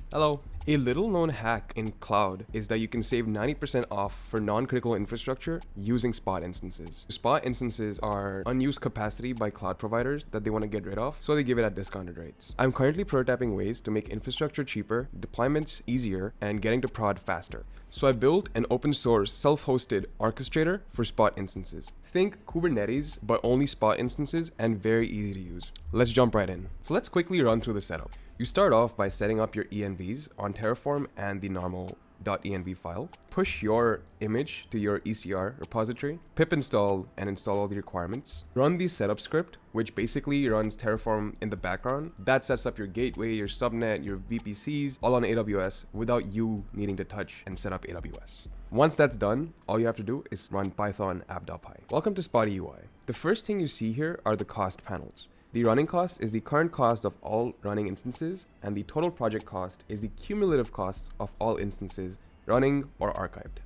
Hello. A little known hack in cloud is that you can save 90% off for non-critical infrastructure using Spot instances. Spot instances are unused capacity by cloud providers that they want to get rid of, so they give it at discounted rates. I'm currently prototyping ways to make infrastructure cheaper, deployments easier, and getting to prod faster. So I built an open source self-hosted orchestrator for Spot instances. Think Kubernetes, but only Spot instances and very easy to use. Let's jump right in. So let's quickly run through the setup. You start off by setting up your envs on Terraform and the normal .env file. Push your image to your ECR repository, pip install and install all the requirements. Run the setup script, which basically runs Terraform in the background. That sets up your gateway, your subnet, your VPCs, all on AWS without you needing to touch and set up AWS. Once that's done, all you have to do is run python app.py. Welcome to Spotty UI. The first thing you see here are the cost panels. The running cost is the current cost of all running instances, and the total project cost is the cumulative cost of all instances running or archived.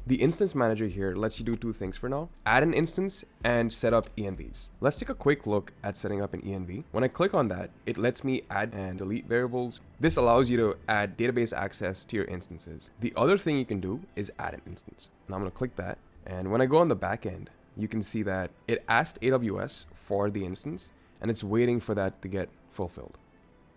The instance manager here lets you do two things for now: add an instance and set up envs. Let's take a quick look at setting up an env. When I click on that, it lets me add and delete variables. This allows you to add database access to your instances. The other thing you can do is add an instance. Now I'm going to click that, and when I go on the back end, you can see that it asked AWS for the instance, and it's waiting for that to get fulfilled.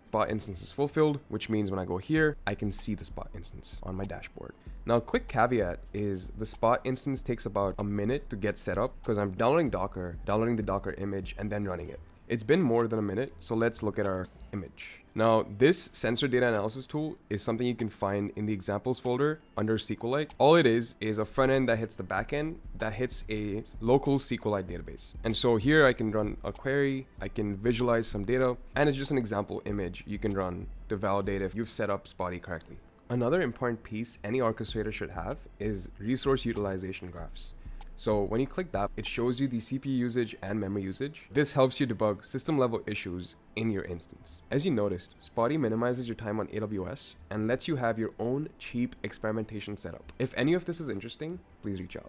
Spot instance is fulfilled, which means when I go here, I can see the Spot instance on my dashboard. Now, a quick caveat is the Spot instance takes about a minute to get set up because I'm downloading Docker, downloading the Docker image, and then running it. It's been more than a minute, so let's look at our image. Now, this sensor data analysis tool is something you can find in the examples folder under SQLite. All it is a front end that hits the back end that hits a local SQLite database. And so here I can run a query, I can visualize some data, and it's just an example image you can run to validate if you've set up Spotty correctly. Another important piece any orchestrator should have is resource utilization graphs. So when you click that, it shows you the CPU usage and memory usage. This helps you debug system level issues in your instance. As you noticed, Spotty minimizes your time on AWS and lets you have your own cheap experimentation setup. If any of this is interesting, please reach out.